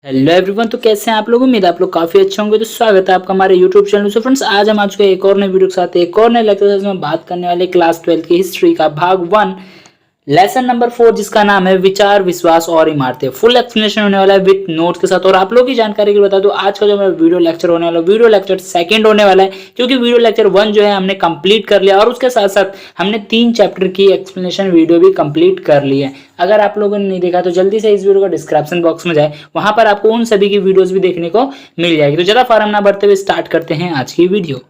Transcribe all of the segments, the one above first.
Hello everyone. तो कैसे हैं आप लोग? उम्मीद है आप लोग काफी अच्छे होंगे। तो स्वागत है आपका हमारे यूट्यूब चैनल। सो फ्रेंड्स, आज हम आ चुके हैं एक और नए वीडियो के साथ, एक और नए लेक्चर में बात करने वाले क्लास 12 की हिस्ट्री का भाग 1 लेसन नंबर 4, जिसका नाम है विचार, विश्वास और इमारतें। फुल एक्सप्लेनेशन होने वाला है विद नोट्स के साथ। और आप लोग की जानकारी के लिए बता दूं, आज का जो मेरा वीडियो लेक्चर होने वाला है, वीडियो लेक्चर सेकंड होने वाला है, क्योंकि वीडियो लेक्चर 1 जो है हमने कंप्लीट कर लिया और उसके साथ साथ हमने 3 चैप्टर की एक्सप्लेनेशन वीडियो भी कंप्लीट कर ली है। अगर आप लोगों ने नहीं देखा तो जल्दी से इस वीडियो का डिस्क्रिप्शन बॉक्स में जाए, वहां पर आपको उन सभी की वीडियोस भी देखने को मिल जाएगी। तो ज्यादा फार्म ना बढ़ते हुए स्टार्ट करते हैं आज की वीडियो।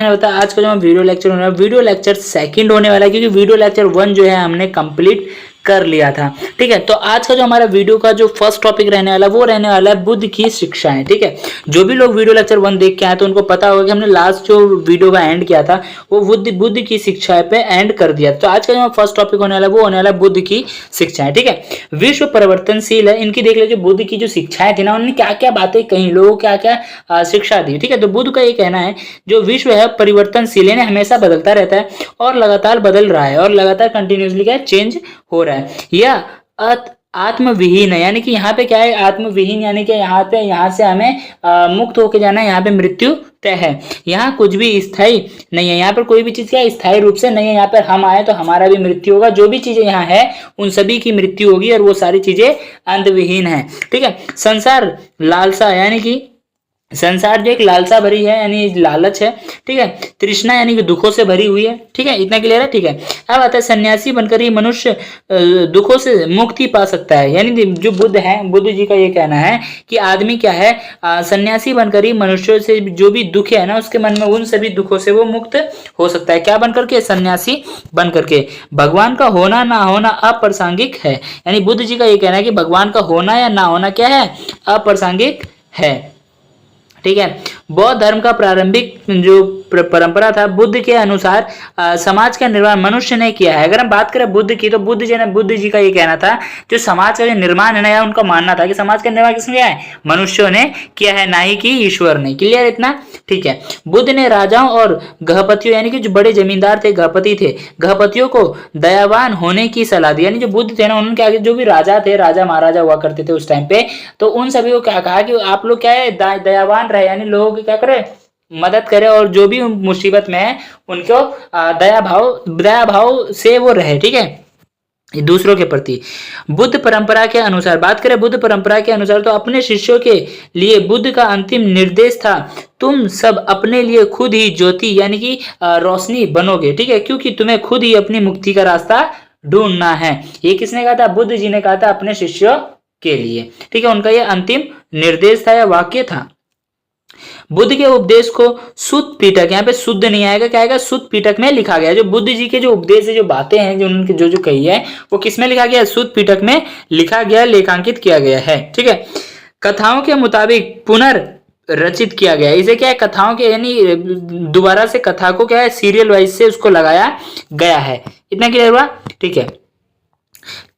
मैंने बताया आज का जो वीडियो लेक्चर होने वाला है, वीडियो लेक्चर सेकंड होने वाला है, क्योंकि वीडियो लेक्चर 1 जो है हमने कंप्लीट कर लिया था। ठीक है, तो आज का जो हमारा वीडियो का जो फर्स्ट टॉपिक रहने वाला है वो रहने वाला है बुद्ध की शिक्षाएं। ठीक है, जो भी लोग वीडियो लेक्चर 1 देख के आए तो उनको पता होगा कि हमने लास्ट जो वीडियो का एंड किया था वो बुद्ध की शिक्षाएं पे एंड कर दिया। तो आज का जो फर्स्ट टॉपिक होने वाला है वो होने वाला है बुद्ध की शिक्षाएं। ठीक है, विश्व परिवर्तनशील है, इनकी देख लीजिए बुद्ध की जो शिक्षाएं थी ना, उन्होंने क्या क्या बातें कही, लोगों को क्या क्या शिक्षा दी। ठीक है, तो बुद्ध का ये कहना है जो विश्व है परिवर्तनशील है, हमेशा बदलता रहता है और लगातार बदल रहा है और लगातार कंटिन्यूसली क्या चेंज हो रहा है। यह आत्मविहीन है, यानी कि यहाँ पे क्या है, आत्मविहीन, यानी कि यहाँ से हमें मुक्त होके जाना है, यहाँ पे मृत्यु तय है। यहाँ कुछ भी स्थायी नहीं है, यहाँ पर कोई भी चीज क्या स्थायी रूप से नहीं है। यहाँ पर हम आए तो हमारा भी मृत्यु होगा, जो भी चीजें यहाँ है उन सभी की मृत्यु होगी और वो सारी चीजें अंतविहीन है। ठीक है, संसार लालसा, यानी कि संसार जो एक लालसा भरी है, यानी लालच है। ठीक है, तृष्णा यानी कि दुखों से भरी हुई है। ठीक है, इतना क्लियर है। ठीक है, अब आता है सन्यासी बनकर ही मनुष्य दुखों से मुक्ति पा सकता है। यानी जो बुद्ध है, बुद्ध जी का ये कहना है कि आदमी क्या है, सन्यासी बनकर ही मनुष्यों से जो भी दुख है ना उसके मन में, उन सभी दुखों से वो मुक्त हो सकता है। क्या बनकर के? सन्यासी बनकर के। भगवान का होना ना होना अप्रासंगिक है, यानी बुद्ध जी का ये कहना है कि भगवान का होना या ना होना क्या है, अप्रासंगिक है। ठीक है, बौद्ध धर्म का प्रारंभिक जो परंपरा था, बुद्ध के अनुसार समाज का निर्माण मनुष्य ने किया है। अगर हम बात करें बुद्ध की, तो बुद्ध जी का ये कहना था जो समाज का जो निर्माण है ना, उनका मानना था कि समाज का निर्माण किसने किया है, मनुष्यों ने किया है, ना ही कि ईश्वर ने। क्लियर इतना? ठीक है, बुद्ध ने राजाओं और गृहपतियों, यानी कि जो बड़े जमींदार थे, गृहपति थे, गृहपतियों को दयावान होने की सलाह दी। यानी जो बुद्ध थे ना, उन्होंने क्या, जो भी राजा थे, राजा महाराजा हुआ करते थे उस टाइम पे, तो उन सभी को क्या कहा कि आप लोग क्या है, दयावान रहे, यानी लोगों की क्या करे, मदद करे, और जो भी मुसीबत में है उनको दया भाव से वो रहे। ठीक है, दूसरों के प्रति। बुद्ध परंपरा के अनुसार बात करें, बुद्ध परंपरा के अनुसार तो अपने शिष्यों के लिए बुद्ध का अंतिम निर्देश था, तुम सब अपने लिए खुद ही ज्योति यानी कि रोशनी बनोगे। ठीक है, क्योंकि तुम्हें खुद ही अपनी मुक्ति का रास्ता ढूंढना है। ये किसने कहा था? बुद्ध जी ने कहा था अपने शिष्यों के लिए। ठीक है, उनका यह अंतिम निर्देश था या वाक्य था। बुद्ध के उपदेश को सुत्त पिटक, यहाँ पे शुद्ध नहीं आएगा, क्या आएगा, सुत्त पिटक में लिखा गया। जो बुद्ध जी के जो उपदेश है, जो बातें हैं, जो उनके जो कही है, वो किस में लिखा गया? सुत्त पिटक में लिखा गया, लेखांकित किया गया है। ठीक है, कथाओं के मुताबिक पुनर्रचित किया गया। इसे क्या है, कथाओं के, यानी दोबारा से कथा को क्या है, सीरियल वाइज से उसको लगाया गया है। इतना क्लियर हुआ? ठीक है,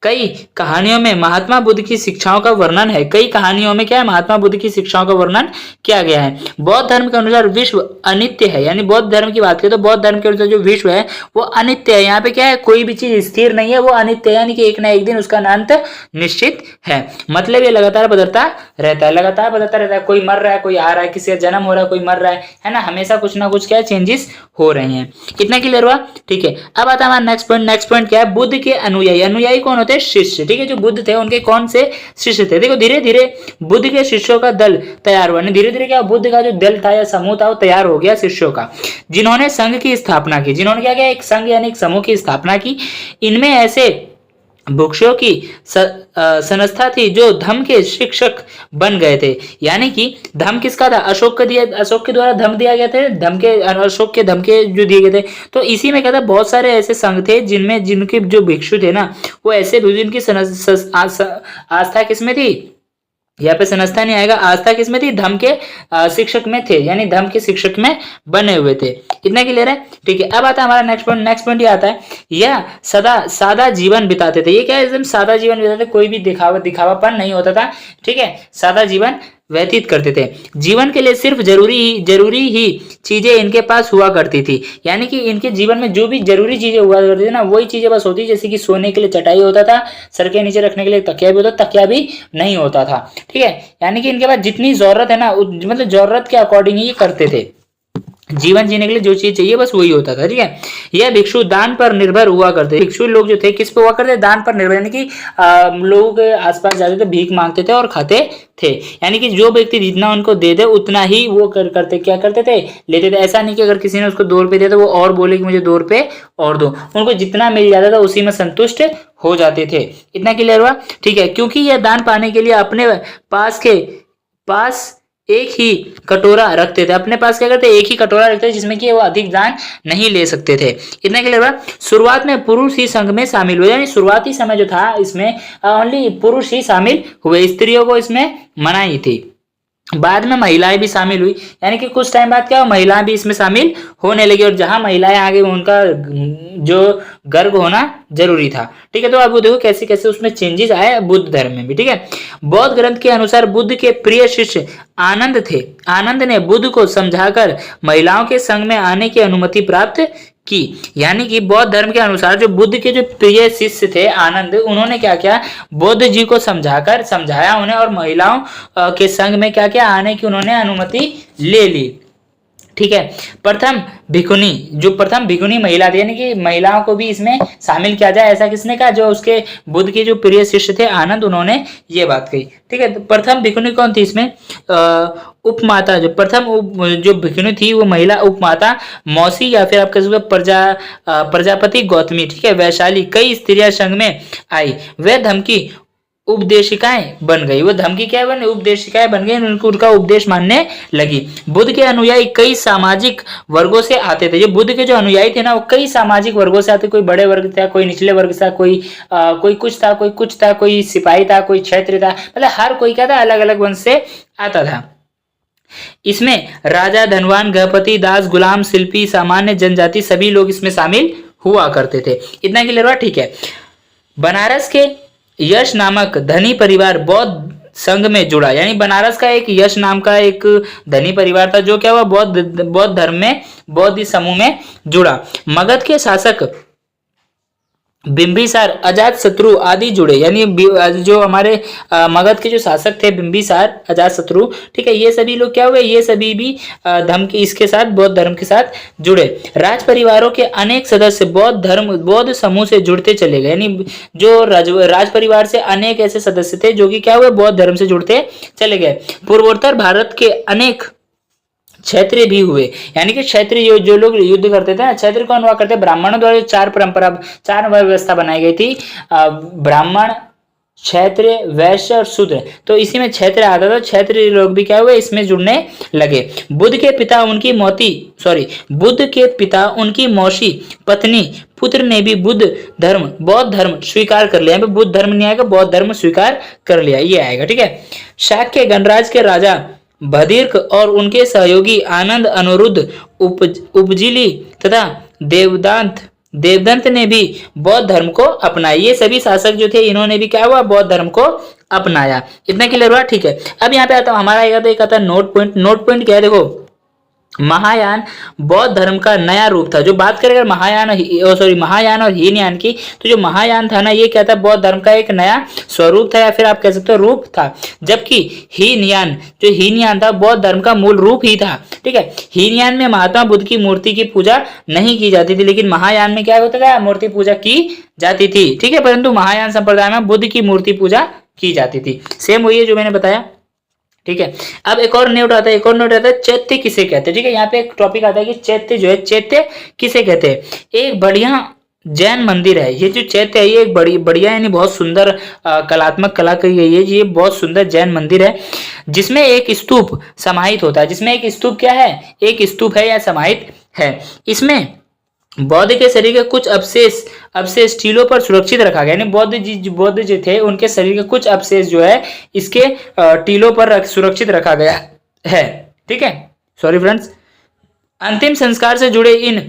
कई कहानियों में महात्मा बुद्ध की शिक्षाओं का वर्णन है। कई कहानियों में क्या है, महात्मा बुद्ध की शिक्षाओं का वर्णन किया गया है। बौद्ध धर्म के अनुसार विश्व अनित्य है, यानी बौद्ध धर्म की बात करें तो बौद्ध धर्म के अनुसार जो विश्व है वो अनित्य है। यहाँ पे क्या है, कोई भी चीज स्थिर नहीं है, वो अनित्य है, यानी कि एक ना एक दिन उसका अंत निश्चित है। मतलब ये लगातार बदलता रहता है, लगातार बदलता रहता है। कोई मर रहा है, कोई आ रहा है, किसी का जन्म हो रहा है, कोई मर रहा है ना, हमेशा कुछ ना कुछ क्या चेंजेस हो रहे हैं। कितना क्लियर हुआ? ठीक है, अब आता है हमारा नेक्स्ट पॉइंट। नेक्स्ट पॉइंट क्या है, बुद्ध के अनुयायी। अनुयायी कौन होते हैं? शिष्य। ठीक है, जो बुद्ध थे उनके कौन से शिष्य थे? देखो, धीरे धीरे बुद्ध के शिष्यों का दल तैयार हुआ। धीरे धीरे क्या, बुद्ध का जो दल था या समूह था वो तैयार हो गया शिष्यों का, जिन्होंने संघ की स्थापना की। जिन्होंने क्या किया, एक संघ यानी एक समूह की स्थापना की। इनमें ऐसे भिक्षुओं की संस्था थी जो धम्म के शिक्षक बन गए थे। यानी कि धम्म किसका था? अशोक के द्वारा धम्म दिया गया था, अशोक के धम्म के जो दिए गए थे। तो इसी में क्या था, बहुत सारे ऐसे संघ थे जिनमें जिनके जो भिक्षु थे ना, वो ऐसे जिनकी आस्था किसमें थी, यहाँ पे संस्था नहीं आएगा, आस्था किसमें थी, धम्म के शिक्षक में थे, यानी धम्म के शिक्षक में बने हुए थे। इतना क्लियर है? ठीक है, अब आता है हमारा नेक्स्ट पॉइंट। नेक्स्ट पॉइंट ये आता है, यह सादा जीवन बिताते थे। ये क्या है, एकदम सादा जीवन बिताते, कोई भी दिखावापन नहीं होता था। ठीक है, सादा जीवन व्यतीत करते थे। जीवन के लिए सिर्फ जरूरी ही चीजें इनके पास हुआ करती थी, यानी कि इनके जीवन में जो भी जरूरी चीजें हुआ करती थी ना, वही चीजें बस होती, जैसे कि सोने के लिए चटाई होता था, सर के नीचे रखने के लिए तकिया भी होता, तकिया भी नहीं होता था। ठीक है, यानी कि इनके पास जितनी जरूरत है ना, मतलब जरूरत के अकॉर्डिंग ही करते थे। जीवन जीने के लिए जो चीज चाहिए बस वही होता था। ठीक है, यह भिक्षु दान पर निर्भर हुआ करते। भिक्षु लोग जो थे किस पे हुआ करते? दान पर निर्भर, यानी कि लोगों के आसपास जाते थे, भीख मांगते थे और खाते थे। यानी कि जो व्यक्ति जितना उनको दे दे उतना ही वो करते क्या करते थे? लेते थे। ऐसा नहीं कि अगर किसी ने उसको 2 रुपए दिया तो वो और बोले कि मुझे 2 रुपए और दो। उनको जितना मिल जाता था उसी में संतुष्ट हो जाते थे। इतना क्लियर हुआ? ठीक है, क्योंकि यह दान पाने के लिए अपने पास एक ही कटोरा रखते थे। अपने पास क्या करते? एक ही कटोरा रखते थे, जिसमें कि वो अधिक दान नहीं ले सकते थे। इतना क्लियर हुआ? शुरुआत में पुरुष ही संघ में शामिल हुए, यानी शुरुआती समय जो था इसमें ओनली पुरुष ही शामिल हुए, स्त्रियों को इसमें मनाही थी। बाद में महिलाएं भी शामिल हुई, यानी कि कुछ टाइम बाद क्या हुआ? महिलाएं भी इसमें शामिल होने लगी, और जहां महिलाएं आ गई उनका जो गर्भ होना जरूरी था। ठीक है, तो अब देखो कैसे कैसे उसमें चेंजेस आए बुद्ध धर्म में भी। ठीक है, बौद्ध ग्रंथ के अनुसार बुद्ध के प्रिय शिष्य आनंद थे। आनंद ने बुद्ध को समझाकर महिलाओं के संग में आने की अनुमति प्राप्त की। यानी कि बौद्ध धर्म के अनुसार जो बुद्ध के जो प्रिय शिष्य थे आनंद, उन्होंने क्या किया? बुद्ध जी को समझाया उन्हें, और महिलाओं के संग में क्या किया? आने की उन्होंने अनुमति ले ली। ठीक है, प्रथम भिखुनी महिला थी, यानी कि महिलाओं को भी इसमें शामिल किया जाए, ऐसा किसने कहा? जो उसके बुद्ध के जो प्रिय शिष्य थे आनंद, उन्होंने ये बात कही। ठीक है, तो प्रथम भिखुनी कौन थी इसमें? उपमाता, जो जो भिखुनी थी वो महिला उपमाता मौसी, या फिर आप कह सकते प्रजापति गौतमी। ठीक है, वैशाली, कई स्त्रियां संघ में आई। वह धमकी उपदेशिकाएं बन गई, वो धमकी क्या बन? उपदेशिकाएं बन गई, उनको उनका उपदेश मानने लगी। बुद्ध के अनुयायी कई सामाजिक वर्गों से आते थे। जो बुद्ध के जो अनुयायी थे ना, वो कई सामाजिक वर्गों से आते, कोई बड़े वर्ग था, कोई निचले वर्ग था, कोई कुछ था, कोई सिपाही था, कोई क्षेत्र था, मतलब हर कोई क्या था? अलग अलग वंश से आता था। इसमें राजा, धनवान, गृहपति, दास, गुलाम, शिल्पी, सामान्य जनजाति सभी लोग इसमें शामिल हुआ करते थे। इतना क्लियर हुआ? ठीक है, बनारस के यश नामक धनी परिवार बौद्ध संघ में जुड़ा, यानी बनारस का एक यश नाम का एक धनी परिवार था, जो क्या हुआ? बौद्ध धर्म में, बौद्ध समूह में जुड़ा। मगध के शासक बिंबिसार, अजात शत्रु आदि जुड़े, यानी जो हमारे मगध के जो शासक थे बिंबिसार, अजात शत्रु, ठीक है, ये सभी लोग क्या हुए? ये सभी भी धर्म के इसके साथ, बौद्ध धर्म के साथ जुड़े। राज परिवारों के अनेक सदस्य बौद्ध समूह से जुड़ते चले गए, यानी जो राज परिवार से अनेक ऐसे सदस्य थे जो कि क्या हुए? बौद्ध धर्म से जुड़ते चले गए। पूर्वोत्तर भारत के अनेक क्षेत्रीय भी हुए, यानी कि क्षेत्रीय जो लोग युद्ध करते थे ना, क्षेत्र कौन हुआ करते? ब्राह्मणों द्वारा 4 व्यवस्था बनाई गई थी, ब्राह्मण, क्षेत्रीय, वैश्य और शूद्र। तो इसी में क्षेत्र आता था, क्षेत्रीय लोग भी क्या हुए? इसमें जुड़ने लगे। बुद्ध के पिता उनकी मौसी, पत्नी, पुत्र ने भी बौद्ध धर्म स्वीकार कर लिया। यहाँ पे बुद्ध धर्म नहीं आएगा, बौद्ध धर्म स्वीकार कर लिया, ये आएगा। ठीक है, शाक्य गणराज्य के राजा बधिर्क और उनके सहयोगी आनंद, अनिरुद्ध, उपजिली तथा देवदंत ने भी बौद्ध धर्म को अपनाया। ये सभी शासक जो थे इन्होंने भी क्या हुआ? बौद्ध धर्म को अपनाया। इतना क्लियर हुआ? ठीक है, अब यहाँ पे आता हूँ, हमारा एक आता है नोट पॉइंट क्या है? देखो, महायान बौद्ध धर्म का नया रूप था। जो बात करें अगर महायान और हीनयान की, तो जो महायान था ना, ये क्या था? बौद्ध धर्म का एक नया स्वरूप था, या फिर आप कह सकते हो रूप था। जबकि हीनयान था, बौद्ध धर्म का मूल रूप ही था। ठीक है, हीनयान में महात्मा बुद्ध की मूर्ति की पूजा नहीं की जाती थी, लेकिन महायान में क्या होता था? मूर्ति पूजा की जाती थी। ठीक है, परंतु महायान संप्रदाय में बुद्ध की मूर्ति पूजा की जाती थी। सेम वही है जो मैंने बताया। ठीक है, अब एक और नोट आता है, चैत्य किसे कहते हैं? ठीक है, यहाँ पे एक टॉपिक आता है कि चैत्य किसे कहते हैं? एक बढ़िया जैन मंदिर है। ये जो चैत्य है, ये एक बढ़िया यानी बहुत सुंदर कलात्मक कला की गई है। ये बहुत सुंदर जैन मंदिर है, जिसमें एक स्तूप समाहित होता है। जिसमें एक स्तूप क्या है? एक स्तूप है या समाहित है। इसमें बौद्ध के शरीर के कुछ अवशेष टीलों पर सुरक्षित रखा गया, यानी बौद्ध जो थे उनके शरीर के कुछ अवशेष जो है इसके टीलों पर सुरक्षित रखा गया है। ठीक है, सॉरी फ्रेंड्स। अंतिम संस्कार से जुड़े इन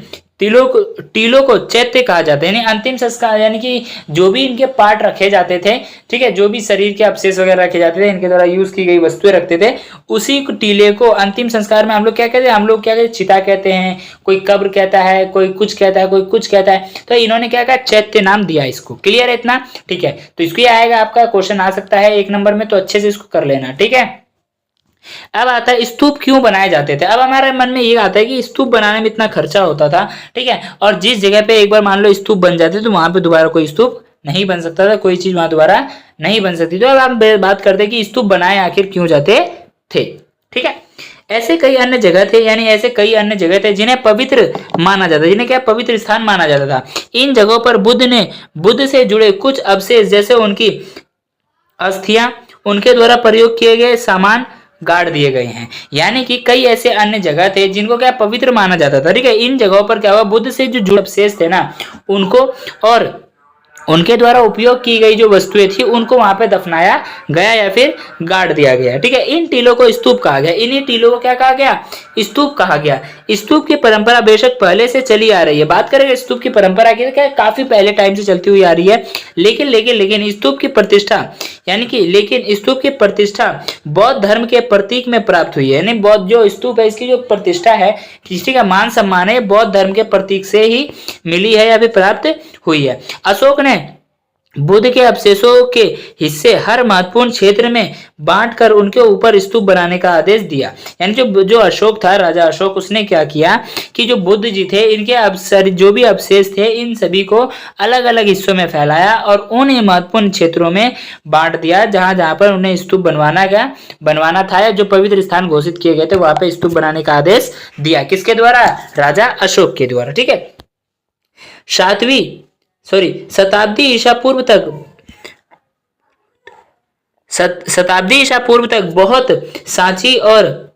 टीलों को चैत्य कहा जाता है, यानी अंतिम संस्कार, यानी कि जो भी इनके पार्ट रखे जाते थे, ठीक है, जो भी शरीर के अवशेष वगैरह रखे जाते थे, इनके द्वारा यूज की गई वस्तुएं रखते थे, उसी टीले को अंतिम संस्कार में हम लोग क्या कहते हैं, हम लोग क्या कहते हैं, चिता कहते हैं, कोई कब्र कहता है, कोई कुछ कहता है, कोई कुछ कहता है, तो इन्होंने क्या कहा, चैत्य नाम दिया इसको। क्लियर है इतना? ठीक है, तो इसको आएगा, आपका क्वेश्चन आ सकता है 1 नंबर में, तो अच्छे से इसको कर लेना। ठीक है, अब आता है स्तूप क्यों बनाए जाते थे। अब हमारे मन में ये आता है कि स्तूप बनाने में इतना खर्चा होता था, ठीक है, और जिस जगह पे एक बार मान लो स्तूप बन जाते तो वहां पे दोबारा कोई स्तूप नहीं बन सकता था, कोई चीज वहां दोबारा नहीं बन सकती। तो अब हम बात करते हैं कि स्तूप बनाए आखिर क्यों जाते थे। ठीक है, ऐसे कई अन्य जगह थे, यानी ऐसे कई अन्य जगह थे जिन्हें पवित्र माना जाता, जिन्हें क्या पवित्र स्थान माना जाता था। इन जगहों पर बुद्ध से जुड़े कुछ अवशेष, जैसे उनकी अस्थियां, उनके द्वारा प्रयोग किए गए सामान गाड़ दिए गए हैं। यानी कि कई ऐसे अन्य जगह थे जिनको क्या पवित्र माना जाता था। ठीक है, इन जगहों पर क्या हुआ, बुद्ध से जो जुड़े अवशेष थे ना, उनको और उनके द्वारा उपयोग की गई जो वस्तुएं थी उनको वहां पे दफनाया गया या फिर गाड़ दिया गया। ठीक है, इन टीलों को स्तूप कहा गया। इन्हीं टीलों को क्या कहा गया, स्तूप कहा गया। स्तूप की परंपरा बेशक पहले से चली आ रही है। बात करेंगे स्तूप की परंपरा की, क्या काफी पहले टाइम से चलती हुई आ रही है, लेकिन स्तूप की प्रतिष्ठा, यानी कि लेकिन स्तूप की प्रतिष्ठा बौद्ध धर्म के प्रतीक में प्राप्त हुई है। यानी बौद्ध जो स्तूप है, इसकी जो प्रतिष्ठा है, किसी का मान सम्मान है, बौद्ध धर्म के प्रतीक से ही मिली है या फिर प्राप्त हुई है। अशोक ने बुद्ध के अवशेषों के हिस्से हर महत्वपूर्ण क्षेत्र में बांटकर उनके ऊपर स्तूप बनाने का आदेश दिया। यानी जो अशोक था, राजा अशोक, उसने क्या किया कि जो बुद्ध जी थे, इनके जो भी अवशेष थे, इन सभी को अलग अलग हिस्सों में फैलाया और उन महत्वपूर्ण क्षेत्रों में बांट दिया जहां जहां पर उन्हें स्तूप बनवाना था, या जो पवित्र स्थान घोषित किए गए थे वहां पे स्तूप बनाने का आदेश दिया। किसके द्वारा? राजा अशोक के द्वारा। ठीक है, शताब्दी ईसा पूर्व तक बहुत सांची और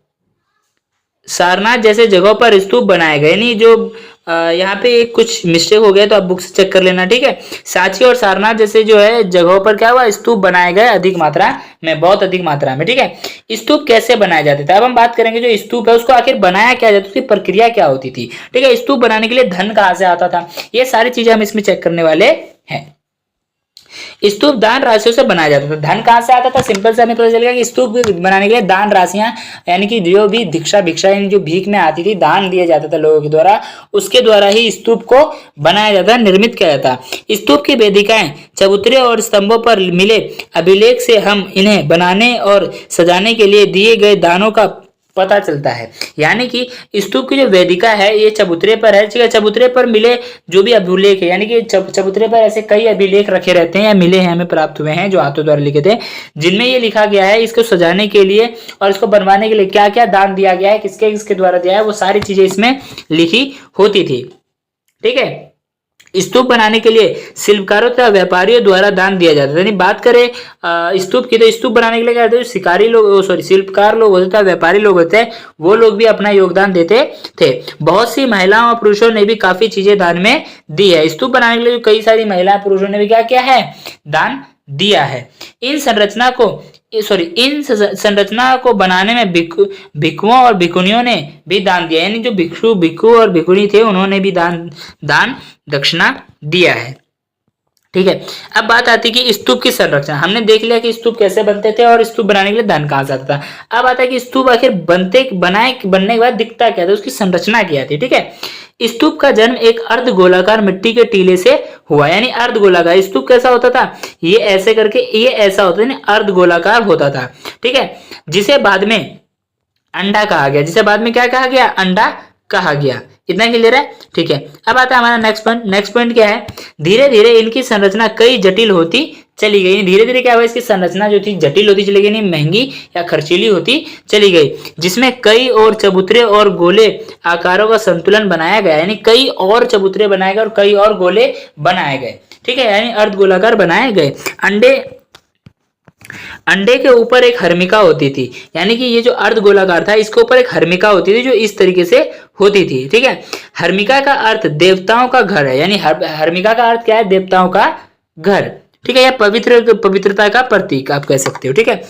सारनाथ जैसे जगहों पर स्तूप बनाए गए। नहीं, जो यहाँ पे कुछ मिस्टेक हो गया तो आप बुक से चेक कर लेना। ठीक है, सांची और सारनाथ जैसे जो है जगहों पर क्या हुआ, स्तूप बनाए गए अधिक मात्रा में, बहुत अधिक मात्रा में। ठीक है, स्तूप कैसे बनाए जाते थे, अब हम बात करेंगे। जो स्तूप है उसको आखिर बनाया क्या जाता, उसकी प्रक्रिया क्या होती थी। ठीक है, स्तूप बनाने के लिए धन कहाँ से आता था, ये सारी चीजें हम इसमें चेक करने वाले हैं। स्तूप दान राशियों से बनाया जाता था। धन कहां से आता था, सिंपल से हमें पता चलेगा कि स्तूप बनाने के लिए दान राशियां, यानी कि जो भी भिक्षा यानी जो भीख में आती थी, दान दिया जाता था लोगों के द्वारा, उसके द्वारा ही स्तूप को बनाया जाता, निर्मित किया जाता। स्तूप की वेदिकाएं, चबूतरे और स्तंभों पर मिले अभिलेख से हम इन्हें बनाने और सजाने के लिए दिए गए दानों का पता चलता है। यानी कि स्तूप की जो वेदिका है ये चबूतरे पर है। ठीक है, चबूतरे पर मिले जो भी अभिलेख है, यानी कि चबूतरे पर ऐसे कई अभिलेख रखे रहते हैं या मिले हैं, हमें प्राप्त हुए हैं, जो हाथों द्वारा लिखे थे, जिनमें ये लिखा गया है इसको सजाने के लिए और इसको बनवाने के लिए क्या क्या दान दिया गया है, किसके किसके द्वारा दिया है, वो सारी चीजें इसमें लिखी होती थी। ठीक है, स्तूप बनाने के लिए शिल्पकारों तथा व्यापारियों द्वारा दान दिया जाता है। बात करें स्तूप की, तो स्तूप बनाने के लिए क्या होता है, शिल्पकार लोग होते थे, व्यापारी लोग होते हैं, वो लोग भी अपना योगदान देते थे। बहुत सी महिलाओं और पुरुषों ने भी काफी चीजें दान में दी है। स्तूप बनाने के लिए कई सारी महिला पुरुषों ने भी क्या किया है, दान दिया है। इन संरचना को बनाने में भिक्षुओं और भिक्षुणियों ने भी दान दिया। यानी जो भिक्षु और भिक्षुणी थे, उन्होंने भी दान दक्षिणा दिया है। ठीक है, अब बात आती है कि स्तूप की संरचना। हमने देख लिया कि स्तूप कैसे बनते थे और स्तूप बनाने के लिए दान कहां से आता था। अब आता है कि स्तूप आखिर बनने के बाद दिखता क्या था, उसकी संरचना क्या थी। ठीक है, स्तूप का जन्म एक अर्ध गोलाकार मिट्टी के टीले से हुआ। यानी अर्ध गोलाकार स्तूप कैसा होता था, ये ऐसे करके ये ऐसा होता था, अर्ध गोलाकार होता था। ठीक है, जिसे बाद में अंडा कहा गया, अंडा कहा गया। इतना क्लियर है। ठीक है, अब आता है हमारा नेक्स्ट पॉइंट क्या है, धीरे धीरे इनकी संरचना कई जटिल होती चली गई। धीरे धीरे क्या हुआ, इसकी संरचना जो थी जटिल होती चली गई, नहीं महंगी या खर्चीली होती चली गई, जिसमें कई और चबूतरे और गोले आकारों का संतुलन बनाया गया। यानी कई और चबूतरे बनाए गए और कई और गोले बनाए गए। ठीक है, यानी अर्ध गोलाकार बनाए गए। अंडे के ऊपर एक हर्मिका होती थी। यानी कि ये जो अर्ध गोलाकार था, इसके ऊपर एक हर्मिका होती थी जो इस तरीके से होती थी। ठीक है, हर्मिका का अर्थ देवताओं का घर है। यानी हर्मिका का अर्थ क्या है, देवताओं का घर। ठीक है, या पवित्रता का प्रतीक आप कह सकते हो। ठीक है,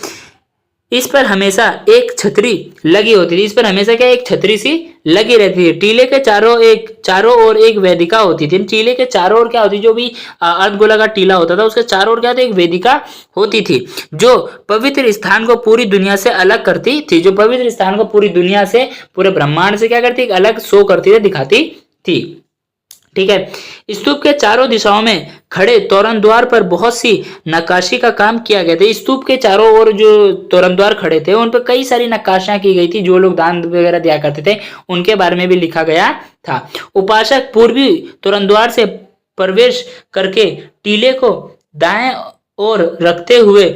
इस पर हमेशा एक छतरी लगी होती थी। इस पर हमेशा क्या एक छतरी सी लगी रहती थी। टीले के चारों ओर एक वेदिका होती थी। टीले के चारों ओर क्या होती, जो भी अर्धगोलाकार टीला होता था उसके चारों ओर क्या था, एक वेदिका होती थी जो पवित्र स्थान को पूरी दुनिया से अलग करती थी। जो पवित्र स्थान को पूरी दुनिया से, पूरे ब्रह्मांड से क्या करती, एक अलग शो करती थी, दिखाती थी। ठीक है। स्तूप के चारों दिशाओं में खड़े तोरण द्वार पर बहुत सी नक्काशी का काम किया गया था। स्तूप के चारों ओर जो तोरण द्वार खड़े थे उन पर कई सारी नक्काशियां की गई थी। जो लोग दान वगैरह दिया करते थे उनके बारे में भी लिखा गया था। उपासक पूर्वी तोरण द्वार से प्रवेश करके टीले को दाएं ओर रखते हुए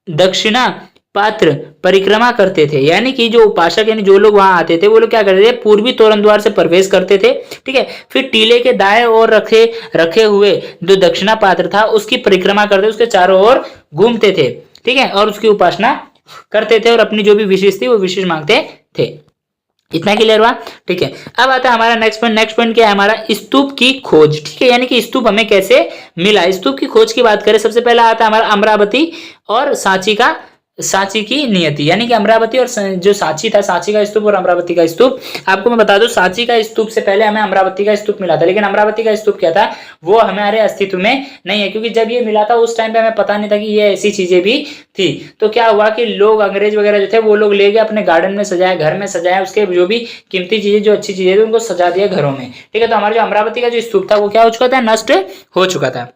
दक्षिणा पात्र परिक्रमा करते थे। यानी कि जो उपासक यानी जो लोग वहां आते थे वो लोग क्या करते थे, पूर्वी तोरण द्वार से प्रवेश करते थे। ठीक है। फिर टीले के दाएं ओर रखे हुए जो दक्षिणा पात्र था उसकी परिक्रमा करते, उसके चारों ओर घूमते थे। ठीक है। और उसकी उपासना करते थे और अपनी जो भी विशेष थी वो विशेष मांगते थे। इतना क्लियर हुआ। ठीक है। अब आता है हमारा नेक्स्ट पॉइंट। नेक्स्ट पॉइंट क्या है हमारा, स्तूप की खोज। ठीक है। यानी कि स्तूप हमें कैसे मिला। स्तूप की खोज की बात करें, सबसे पहला आता है हमारा अमरावती और सांची की नियति। यानी कि अमरावती और जो सांची था, सांची का स्तूप और अमरावती का स्तूप। आपको मैं बता दूं, सांची का स्तूप से पहले हमें अमरावती का स्तूप मिला था, लेकिन अमरावती का स्तूप क्या था वो हमारे अस्तित्व में नहीं है, क्योंकि जब ये मिला था उस टाइम पे हमें पता नहीं था कि ये ऐसी चीजें भी थी। तो क्या हुआ कि लोग अंग्रेज वगैरह जो थे वो लोग ले गए अपने गार्डन में सजाया, घर में सजाया, उसके जो भी कीमती चीजें, जो अच्छी चीजें थी उनको सजा दिया घरों में। ठीक है। तो हमारा जो अमरावती का जो स्तूप था वो क्या हो चुका था, नष्ट हो चुका था।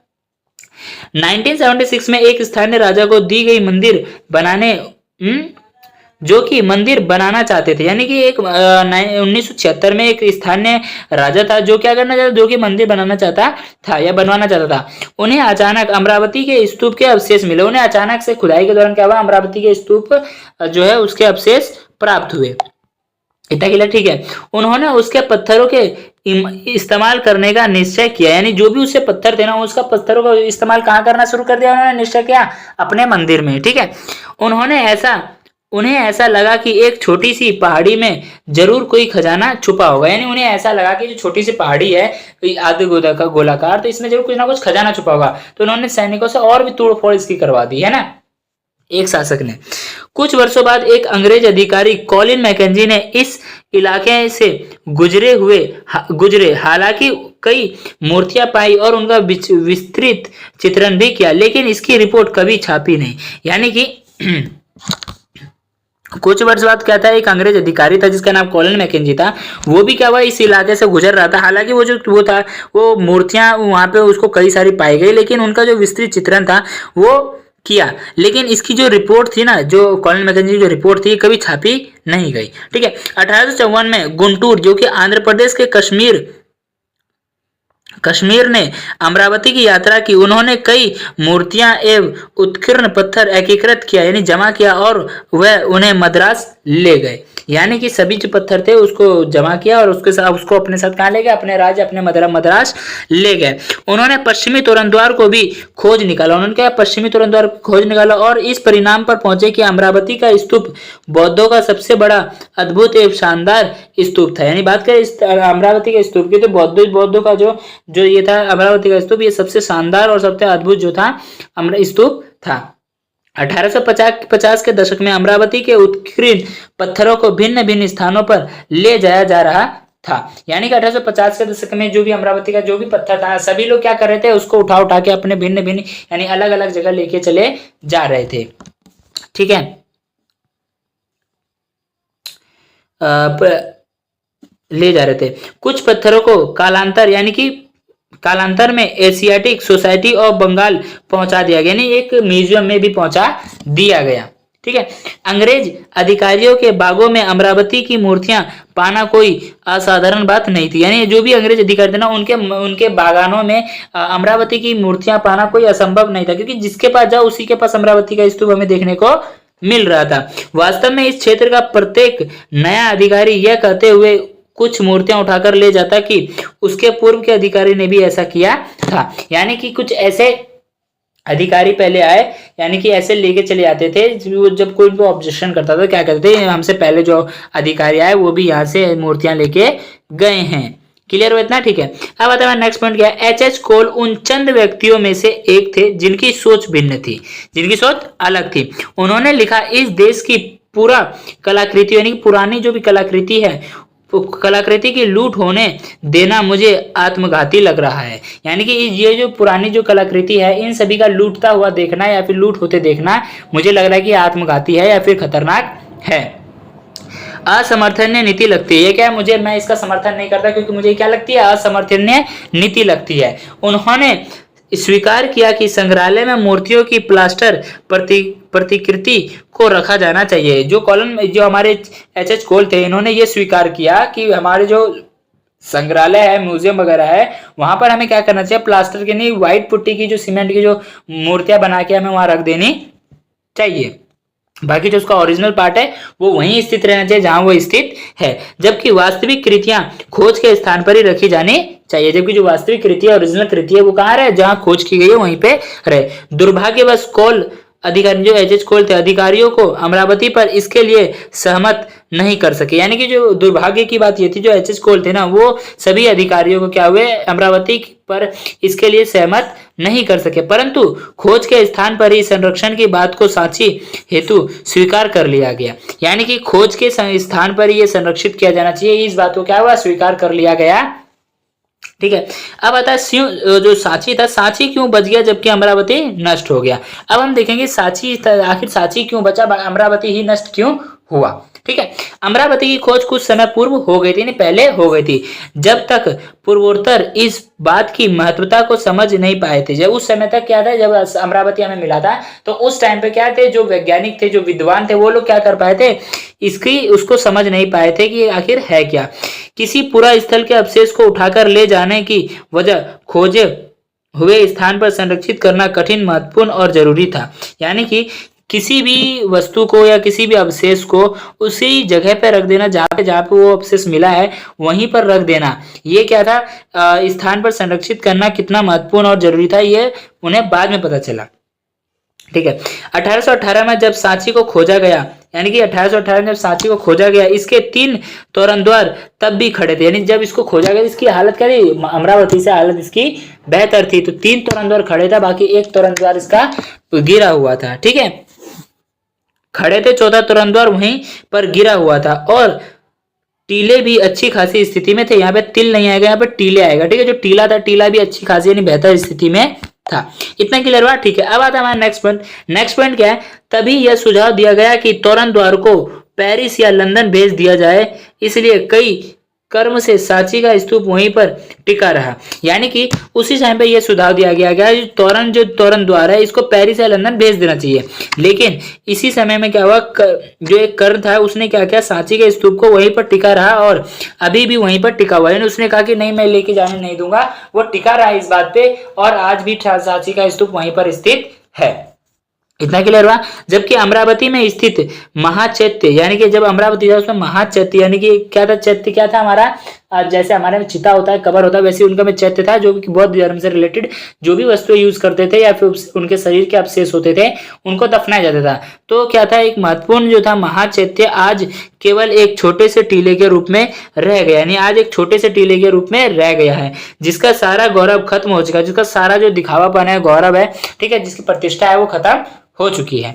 1976 में एक स्थानीय राजा को दी गई मंदिर बनाने जो कि मंदिर बनाना चाहते थे। यानी कि एक 1976 में एक स्थानीय राजा था जो क्या करना चाहता, जो कि मंदिर बनाना चाहता था या बनवाना चाहता था। उन्हें अचानक अमरावती के स्तूप के अवशेष मिले। उन्हें अचानक से खुदाई के दौरान क्या हुआ, अमरावती के स्तूप जो है उसके अवशेष प्राप्त हुए। इतना क्लियर। ठीक है। उन्होंने उसके पत्थरों के इस्तेमाल करने का निश्चय किया। यानी जो भी उससे पत्थर थे ना, उसका पत्थरों का इस्तेमाल कहाँ करना शुरू कर दिया, उन्होंने निश्चय किया अपने मंदिर में। ठीक है। उन्हें ऐसा लगा कि एक छोटी सी पहाड़ी में जरूर कोई खजाना छुपा होगा। यानी उन्हें ऐसा लगा कि जो छोटी सी पहाड़ी है आधे गोलाकार, तो इसमें जरूर कुछ ना कुछ खजाना छुपा होगा। तो उन्होंने सैनिकों से और भी तोड़फोड़ इसकी करवा दी, है ना, एक शासक ने। कुछ वर्षों बाद एक अंग्रेज अधिकारी कॉलिन मैकेंजी ने इस इलाके से गुजरे। हालांकि कई मूर्तियां पाई और उनका विस्तृत चित्रण भी किया, लेकिन इसकी रिपोर्ट कभी छापी नहीं। यानी कि कुछ वर्ष बाद क्या था, एक अंग्रेज अधिकारी था जिसका नाम कॉलिन मैकेंजी था। वो भी क्या हुआ, इस इलाके से गुजर रहा था। हालांकि वो था वो मूर्तियां वहां पे उसको कई सारी पाई गई, लेकिन उनका जो विस्तृत चित्रण था वो किया, लेकिन इसकी जो रिपोर्ट थी ना, जो कॉलिन मैकेंजी की जो रिपोर्ट थी कभी छापी नहीं गई। ठीक है। 1854 में गुंटूर, जो कि आंध्र प्रदेश के कश्मीर ने अमरावती की यात्रा की। उन्होंने कई मूर्तियां एवं उत्कीर्ण पत्थर एकीकृत किया, यानी जमा किया, और वह उन्हें मद्रास ले गए। यानी कि सभी जो पत्थर थे उसको जमा किया और उसको अपने साथ कहाँ ले गए, अपने राज्य, अपने मद्रास ले गए। उन्होंने पश्चिमी तोरण द्वार को भी खोज निकाला। उन्होंने क्या, पश्चिमी तोरण द्वार खोज निकाला और इस परिणाम पर पहुंचे कि अमरावती का स्तूप बौद्धों का सबसे बड़ा अद्भुत एवं शानदार स्तूप था। यानी बात करें इस अमरावती के स्तूप की, तो बौद्धों का जो ये था अमरावती का स्तूप, ये सबसे शानदार और सबसे अद्भुत जो था स्तूप था। 1850 के दशक में अमरावती के उत्कीर्ण पत्थरों को भिन्न भिन्न स्थानों पर ले जाया जा रहा था। यानी कि 1850 के दशक में जो भी अमरावती का जो भी पत्थर था, सभी लोग क्या कर रहे थे, उसको उठा के अपने भिन्न भिन्न यानी अलग अलग जगह लेके चले जा रहे थे। ठीक है। ले जा रहे थे। कुछ पत्थरों को कालांतर में एशियाटिक सोसाइटी ऑफ बंगाल पहुंचा दिया गया, यानी एक म्यूजियम में भी पहुंचा दिया गया। ठीक है। अंग्रेज अधिकारियों के बागों में अमरावती की मूर्तियां पाना कोई असाधारण बात नहीं थी। यानी जो भी अंग्रेज अधिकारी थे ना, उनके बागानों में अमरावती की मूर्तियां पाना कोई असंभव नहीं था, क्योंकि जिसके पास जाओ उसी के पास अमरावती का स्तूप हमें देखने को मिल रहा था। वास्तव में इस क्षेत्र का प्रत्येक नया अधिकारी यह कहते हुए कुछ मूर्तियां उठाकर ले जाता कि उसके पूर्व के अधिकारी ने भी ऐसा किया था। यानी कि कुछ ऐसे अधिकारी पहले आए, यानी कि ऐसे लेके चले जाते थे। जब कोई भी ऑब्जेक्शन करता था, क्या कहते थे, हमसे पहले जो अधिकारी आए वो भी यहाँ से मूर्तियां लेके गए हैं। क्लियर हो इतना, ठीक है। अब आता है नेक्स्ट पॉइंट क्या है, एच कोल उन चंद व्यक्तियों में से एक थे जिनकी सोच भिन्न थी, जिनकी सोच अलग थी। उन्होंने लिखा, इस देश की पूरा कलाकृति यानी पुरानी जो भी कलाकृति है, कलाकृति की लूट होने देना मुझे आत्मघाती लग रहा है। यानी कि ये जो पुरानी जो कलाकृति है, इन सभी का लूटता हुआ देखना या फिर लूट होते देखना मुझे लग रहा है कि आत्मघाती है या फिर खतरनाक है। असमर्थनीय नीति लगती है, ये क्या है, मैं इसका समर्थन नहीं करता, क्योंकि मुझे क्या लगती है, असमर्थनीय नीति लगती है। उन्होंने स्वीकार किया कि संग्रहालय में मूर्तियों की प्लास्टर प्रतिकृति को रखा जाना चाहिए। जो हमारे एच कोल थे, इन्होंने ये स्वीकार किया कि हमारे जो संग्रहालय है, म्यूजियम वगैरह है, वहां पर हमें क्या करना चाहिए, प्लास्टर की नहीं, व्हाइट पुट्टी की जो सीमेंट की जो मूर्तियां बना के हमें वहां रख देनी चाहिए। बाकी जो उसका ओरिजिनल पार्ट है वो वहीं स्थित रहना चाहिए जहां वो स्थित है, जबकि वास्तविक कृतियां खोज के स्थान पर ही रखी जानी चाहिए। जबकि जो वास्तविक कृति है, ओरिजिनल कृति है, वो कहाँ रहे, जहां खोज की गई है वहीं पे रहे। दुर्भाग्यवश कोल अधिकारी जो एच कोल थे, अधिकारियों को अमरावती पर इसके लिए सहमत नहीं कर सके। यानी कि जो दुर्भाग्य की बात ये थी, जो एच कोल थे ना, वो सभी अधिकारियों को क्या हुए, अमरावती पर इसके लिए सहमत नहीं कर सके, परंतु खोज के स्थान पर ही संरक्षण की बात को सांची हेतु स्वीकार कर लिया गया। यानी कि खोज के स्थान पर ही ये संरक्षित किया जाना चाहिए, इस बात को क्या हुआ, स्वीकार कर लिया गया। ठीक है। अब आता है जो सांची था, सांची क्यों बच गया जबकि अमरावती नष्ट हो गया। अब हम देखेंगे सांची, आखिर सांची क्यों बचा, अमरावती ही नष्ट क्यों हुआ। ठीक है। अमरावती की खोज कुछ समय पूर्व हो गई थी, नहीं पहले हो गई थी, जब तक पूर्वोत्तर इस बात की महत्वता को समझ नहीं पाए थे। जब उस समय तक क्या था, जब अमरावती हमें मिला था, तो उस टाइम पे क्या थे, जो वैज्ञानिक थे, जो विद्वान थे, वो लोग क्या कर पाए थे, उसको समझ नहीं पाए थे कि आखिर है क्या। किसी पूरा स्थल के अवशेष को उठाकर ले जाने की वजह खोजे हुए स्थान पर संरक्षित करना कठिन, महत्वपूर्ण और जरूरी था। यानी कि किसी भी वस्तु को या किसी भी अवशेष को उसी जगह पर रख देना जहाँ पे वो अवशेष मिला है, वहीं पर रख देना, ये क्या था, स्थान पर संरक्षित करना कितना महत्वपूर्ण और जरूरी था, ये उन्हें बाद में पता चला। ठीक है। 1818 में जब सांची को खोजा गया, यानी कि 1818 में जब सांची को खोजा गया, इसके 3 तोरण द्वार तब भी खड़े थे। यानी जब इसको खोजा गया, इसकी हालत क्या थी, अमरावती से हालत इसकी बेहतर थी, तो 3 तोरण द्वार खड़े था, बाकी 1 तोरण द्वार इसका गिरा हुआ था। ठीक है, खड़े थे, 14 तोरण द्वार वहीं पर गिरा हुआ था, और टीले भी अच्छी खासी स्थिति में थे। यहाँ पे तिल नहीं आएगा, यहाँ पे टीले आएगा। ठीक है, जो टीला था, टीला भी अच्छी खासी यानी बेहतर स्थिति में था। इतना क्लियर हुआ। ठीक है। अब आता है हमारा नेक्स्ट पॉइंट। नेक्स्ट पॉइंट क्या है, तभी यह सुझाव दिया गया कि तोरण द्वार को पेरिस या लंदन भेज दिया जाए, इसलिए कई कर्म से सांची का स्तूप वहीं पर टिका रहा। यानी कि उसी टाइम पे यह सुझाव दिया गया जो तोरण द्वार है, इसको पेरिस या लंदन भेज देना चाहिए। लेकिन इसी समय में क्या हुआ, जो एक कर्ण था, उसने क्या किया, सांची के स्तूप को वहीं पर टिका रहा, और अभी भी वहीं पर टिका हुआ है। उसने कहा कि नहीं, मैं लेके जाने नहीं दूंगा, वो टिका रहा इस बात पे, और आज भी सांची का स्तूप वहीं पर स्थित है। इतना क्लियर हुआ। जबकि अमरावती में स्थित महाचैत्य, यानी कि जब अमरावती था उसमें महाचैत्य, यानी कि क्या था, चैत्य क्या था हमारा, जैसे हमारे में चिता होता है, कबर होता है, वैसे उनका में चैत्य था, जो कि बौद्ध धर्म से रिलेटेड जो भी वस्तुएं यूज करते थे या फिर उनके शरीर के अवशेष होते थे, उनको दफनाया जाता था। तो क्या था, एक महत्वपूर्ण जो था महाचैत्य, आज केवल एक छोटे से टीले के रूप में रह गया, यानी आज एक छोटे से टीले के रूप में रह गया है, जिसका सारा गौरव खत्म हो चुका है, जिसका सारा जो दिखावापन है, गौरव है, ठीक है, जिसकी प्रतिष्ठा है, वो खत्म हो चुकी है।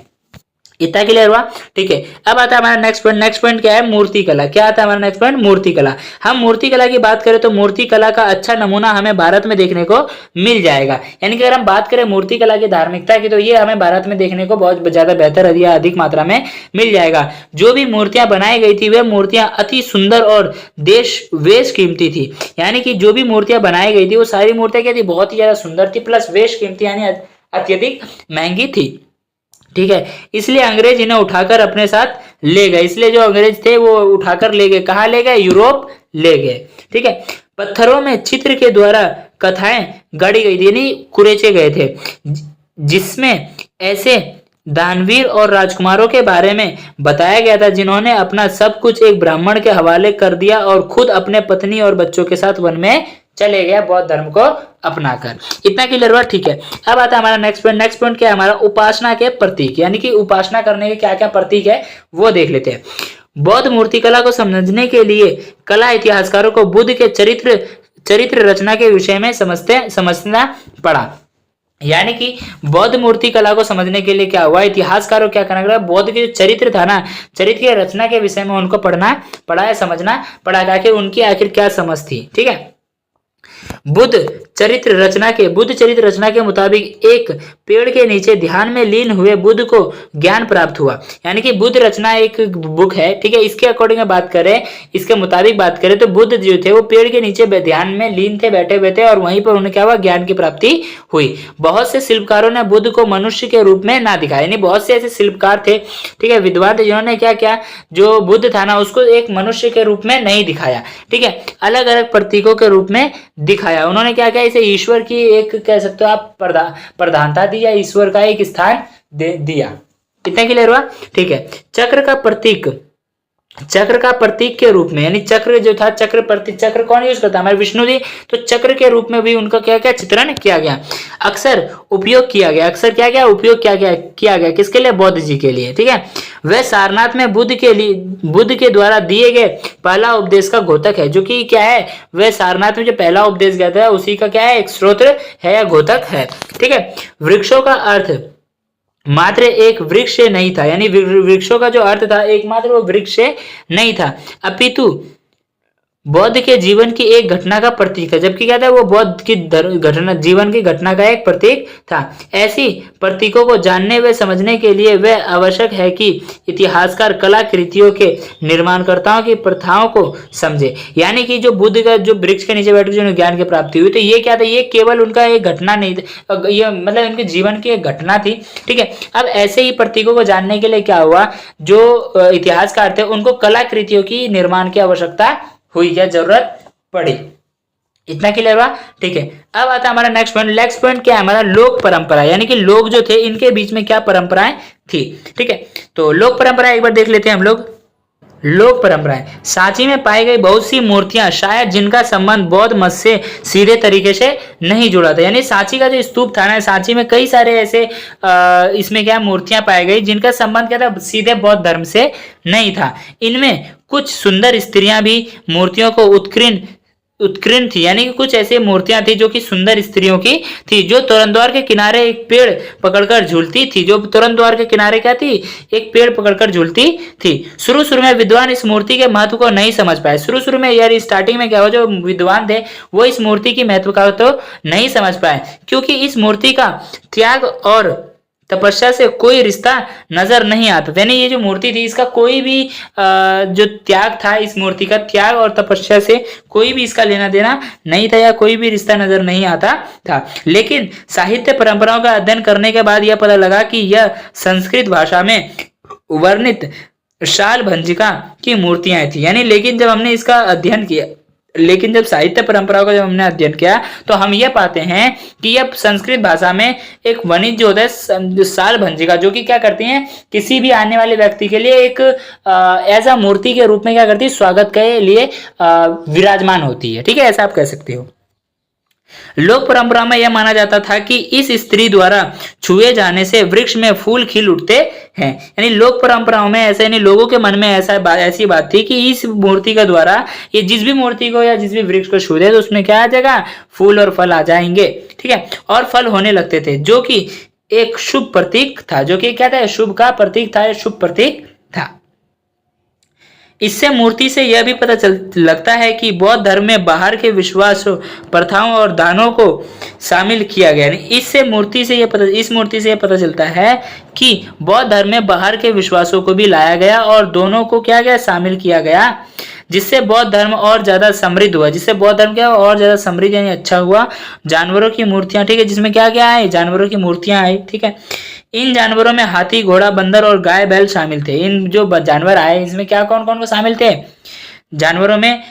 इतना क्लियर हुआ। ठीक है। अब आता है हमारा नेक्स्ट पॉइंट। नेक्स्ट पॉइंट क्या है, मूर्ति कला। क्या आता है हमारा नेक्स्ट पॉइंट, मूर्ति कला। हम मूर्ति कला की बात करें तो मूर्ति कला का अच्छा नमूना हमें भारत में देखने को मिल जाएगा। यानी कि अगर हम बात करें मूर्ति कला की धार्मिकता की, तो ये हमें भारत में देखने को बहुत ज्यादा बेहतर या अधिक मात्रा में मिल जाएगा। जो भी मूर्तियां बनाई गई थी, वे मूर्तियां अति सुंदर और वेश कीमती थी। यानी कि जो भी मूर्तियां बनाई गई थी, वो सारी मूर्तियां क्या थी, बहुत ही ज्यादा सुंदर थी, प्लस वेश कीमती यानी अत्यधिक महंगी थी। ठीक है, इसलिए अंग्रेज इन्हें उठाकर अपने साथ ले गए। इसलिए जो अंग्रेज थे वो उठाकर ले गए, कहाँ ले गए, यूरोप ले गए। ठीक है। पत्थरों में चित्र के द्वारा कथाएं गढ़ी गई थी, यानी कुरेचे गए थे, जिसमें ऐसे दानवीर और राजकुमारों के बारे में बताया गया था जिन्होंने अपना सब कुछ एक ब्राह्मण के हवाले कर दिया और खुद अपने पत्नी और बच्चों के साथ वन में चले गया बौद्ध धर्म को अपनाकर। इतना क्लियर हुआ। ठीक है। अब आता है हमारा नेक्स्ट पॉइंट। नेक्स्ट पॉइंट क्या है हमारा, उपासना के प्रतीक, यानी कि उपासना करने के क्या क्या प्रतीक है वो देख लेते हैं। बौद्ध मूर्तिकला को समझने के लिए कला इतिहासकारों को बुद्ध के चरित्र चरित्र रचना के विषय में समझना पड़ा। यानी कि बौद्ध मूर्ति कला को समझने के लिए क्या हुआ, इतिहासकारों क्या करना पड़ा, बौद्ध के जो चरित्र था ना, चरित्र की रचना के विषय में उनको पढ़ना पड़ा है, समझना पड़ा कि उनकी आखिर क्या समझ थी। ठीक है, बुद्ध चरित्र रचना के मुताबिक एक पेड़ के नीचे ध्यान में लीन हुए बुद्ध को ज्ञान प्राप्त हुआ। यानी कि बुद्ध रचना एक बुक है, ठीक है, इसके अकॉर्डिंग बात करें, इसके मुताबिक बात करें तो बुद्ध जो थे वो पेड़ के नीचे ध्यान में लीन थे, बैठे हुए थे, और वहीं पर उन्हें क्या हुआ, ज्ञान की प्राप्ति हुई। बहुत से शिल्पकारों ने बुद्ध को मनुष्य के रूप में ना दिखाया, यानी बहुत से ऐसे शिल्पकार थे, ठीक है, विद्वान थे, जिन्होंने क्या किया, जो बुद्ध था ना उसको एक मनुष्य के रूप में नहीं दिखाया, ठीक है, अलग अलग प्रतीकों के रूप में दिखाया। उन्होंने क्या किया, इसे ईश्वर की एक कह सकते हो आप प्रधानता दी, या ईश्वर का एक स्थान दिया। कितना क्लियर हुआ? ठीक है, चक्र का प्रतीक के रूप में, यानी चक्र जो था, चक्र कौन यूज करता है, हमारे विष्णु जी, तो चक्र के रूप में भी उनका क्या क्या चित्रण किया गया, अक्सर उपयोग किया गया, किसके लिए, बौद्ध जी के लिए। ठीक है, वह सारनाथ में बुद्ध के द्वारा दिए गए पहला उपदेश का घोतक है, जो कि क्या है, वह सारनाथ में जो पहला उपदेश गया था उसी का क्या है, एक स्रोत है या घोतक है। ठीक है, वृक्षों का अर्थ मात्र एक वृक्ष से नहीं था, यानी वृक्षों का जो अर्थ था एकमात्र वो वृक्ष से नहीं था, अपितु बौद्ध के जीवन की एक घटना का प्रतीक है, जबकि क्या था, वो बौद्ध की जीवन की घटना का एक प्रतीक था। ऐसी प्रतीकों को जानने व समझने के लिए वह आवश्यक है कि इतिहासकार कलाकृतियों के निर्माणकर्ताओं की प्रथाओं को समझे। यानी कि जो बुद्ध का जो वृक्ष के नीचे बैठ के जो ज्ञान की प्राप्ति हुई, तो ये क्या था, ये केवल उनका एक घटना नहीं था, ये मतलब उनके जीवन की एक घटना थी। ठीक है, अब ऐसे ही प्रतीकों को जानने के लिए क्या हुआ, जो इतिहासकार थे उनको कलाकृतियों की निर्माण की आवश्यकता हुई, क्या जरूरत पड़ी। इतना क्लियर हुआ? ठीक है, अब आता है हमारा नेक्स्ट पॉइंट क्या है हमारा, लोक परंपरा, यानी कि लोग जो थे इनके बीच में क्या परंपराएं थी। ठीक है, तो लोक परंपरा एक बार देख लेते हैं हम लोग। लोक परंपराएं, सांची में पाई गई बहुत सी मूर्तियां शायद जिनका संबंध बौद्ध मत से सीधे तरीके से नहीं जुड़ा था, यानी सांची का जो स्तूप था ना, सांची में कई सारे ऐसे इसमें क्या मूर्तियां पाई गई जिनका संबंध क्या था, सीधे बौद्ध धर्म से नहीं था। इनमें कुछ सुंदर स्त्रियां भी मूर्तियों को उत्कीर्ण थी, यानी कि कुछ ऐसी मूर्तियां थी जो कि सुंदर स्त्रियों की थी, जो तोरणद्वार के किनारे एक पेड़ पकड़कर झूलती थी, जो तोरणद्वार के किनारे क्या थी, एक पेड़ पकड़कर झूलती थी। शुरू में विद्वान इस मूर्ति के महत्व को नहीं समझ पाए, शुरू में यार स्टार्टिंग में क्या हुआ, जो विद्वान थे वो इस मूर्ति की महत्व का तो नहीं समझ पाए, क्योंकि इस मूर्ति का त्याग और तपस्या से कोई रिश्ता नजर नहीं आता, यानी ये जो मूर्ति थी इसका कोई भी जो त्याग था, इस मूर्ति का त्याग और तपस्या से कोई भी इसका लेना देना नहीं था, या कोई भी रिश्ता नजर नहीं आता था। लेकिन साहित्य परंपराओं का अध्ययन करने के बाद यह पता लगा कि यह संस्कृत भाषा में वर्णित शाल भंजिका की मूर्तियां थी, यानी लेकिन जब हमने इसका अध्ययन किया, लेकिन जब साहित्य परंपराओं का जब हमने अध्ययन किया तो हम ये पाते हैं कि यह संस्कृत भाषा में एक वर्णित जो होता है शाल भंजिका, जो कि क्या करती हैं, किसी भी आने वाले व्यक्ति के लिए एक ऐसा मूर्ति के रूप में क्या करती है, स्वागत के लिए विराजमान होती है। ठीक है, ऐसा आप कह सकते हो। लोक परंपरा में यह माना जाता था कि इस स्त्री द्वारा छुए जाने से वृक्ष में फूल खिल उठते हैं, यानी लोक परंपराओं में ऐसा, यानी लोगों के मन में ऐसी बात थी कि इस मूर्ति के द्वारा ये जिस भी मूर्ति को या जिस भी वृक्ष को छू दे तो उसमें क्या आ जाएगा, फूल और फल आ जाएंगे। ठीक है, और फल होने लगते थे, जो कि एक शुभ प्रतीक था, जो कि क्या था, शुभ का प्रतीक था, शुभ प्रतीक था। इससे मूर्ति से यह भी पता लगता है कि बौद्ध धर्म में बाहर के विश्वास, प्रथाओं और दानों को शामिल किया गया। इस मूर्ति से यह पता चलता है कि बौद्ध धर्म में बाहर के विश्वासों को भी लाया गया और दोनों को क्या गया, शामिल किया गया, जिससे बौद्ध धर्म और ज्यादा समृद्ध हुआ, जिससे बौद्ध धर्म क्या और ज्यादा समृद्ध यानी अच्छा हुआ। जानवरों की मूर्तियां, ठीक है, जिसमें क्या क्या है, जानवरों की मूर्तियां आई। ठीक है, इन जानवरों में हाथी, घोड़ा, बंदर और गाय बैल शामिल थे। इन जो जानवर आए इसमें क्या कौन कौन को शामिल थे, जानवरों में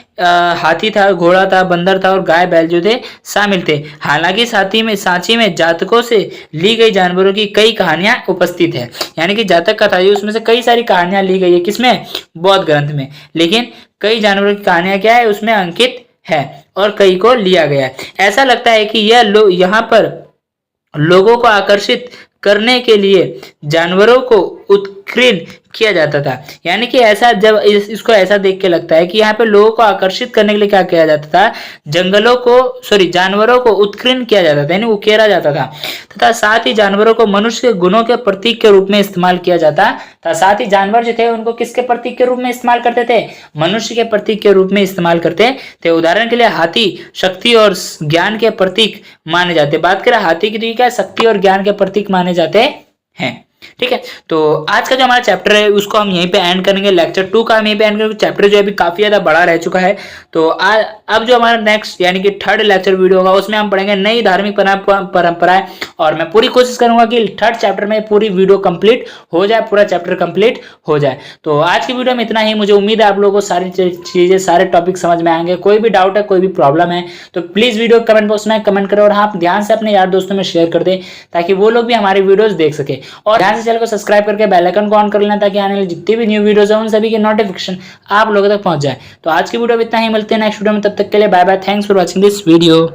हाथी था, घोड़ा था, बंदर था और गाय बैल जो थे शामिल थे। हालांकि सांची में जातकों से ली गई जानवरों की कई कहानियां उपस्थित है, यानी कि जातक कथा उसमें से कई सारी कहानियां ली गई है, किसमें, बौद्ध ग्रंथ में, लेकिन कई जानवरों की कहानियां क्या है उसमें अंकित है और कई को लिया गया है। ऐसा लगता है कि यह यहाँ पर लोगों को आकर्षित करने के लिए जानवरों को उत्कीर्ण किया जाता था। यानी कि ऐसा जब इसको ऐसा देख के लगता है कि यहाँ पे लोगों को आकर्षित करने के लिए क्या किया जाता था, जानवरों को उत्कीर्ण किया जाता था, यानी उकेरा जाता था, तथा साथ ही जानवरों को मनुष्य के गुणों के प्रतीक के रूप में इस्तेमाल किया जाता था। साथ ही जानवर जो थे उनको किसके प्रतीक के रूप में इस्तेमाल करते थे, मनुष्य के प्रतीक के रूप में इस्तेमाल करते थे। उदाहरण के लिए हाथी शक्ति और ज्ञान के प्रतीक माने जाते। बात करें हाथी की, तो क्या शक्ति और ज्ञान के प्रतीक माने जाते हैं। ठीक है, तो आज का जो हमारा चैप्टर है उसको हम यहीं पे एंड करेंगे। लेक्चर 2 का हम यहीं पे एंड करेंगे। चैप्टर जो है अभी काफी ज्यादा बड़ा रह चुका है। तो अब जो हमारा नेक्स्ट यानी कि थर्ड लेक्चर वीडियो होगा उसमें हम पढ़ेंगे नई धार्मिक परंपराएं, और मैं पूरी कोशिश करूंगा कि थर्ड चैप्टर में पूरी वीडियो कंप्लीट हो जाए, पूरा चैप्टर कंप्लीट हो जाए। तो आज की वीडियो में इतना ही। मुझे उम्मीद है आप लोगों को सारी चीजें, सारे टॉपिक समझ में आएंगे। कोई भी डाउट है, कोई भी प्रॉब्लम है तो प्लीज वीडियो कमेंट बॉक्स में कमेंट करें, और हाँ ध्यान से अपने यार दोस्तों में शेयर कर दें ताकि वो लोग भी हमारी वीडियोस देख सके। और ध्यान से चैनल को सब्सक्राइब करके बेल आइकन को ऑन कर लेना ताकि आने वाली जितनी भी न्यू वीडियोस हैं उन सभी की नोटिफिकेशन आप लोगों तक पहुंच जाए। तो आज की वीडियो में इतना ही, मिलते हैं नेक्स्ट वीडियो में, तब तक के लिए bye bye. Thanks for watching this video.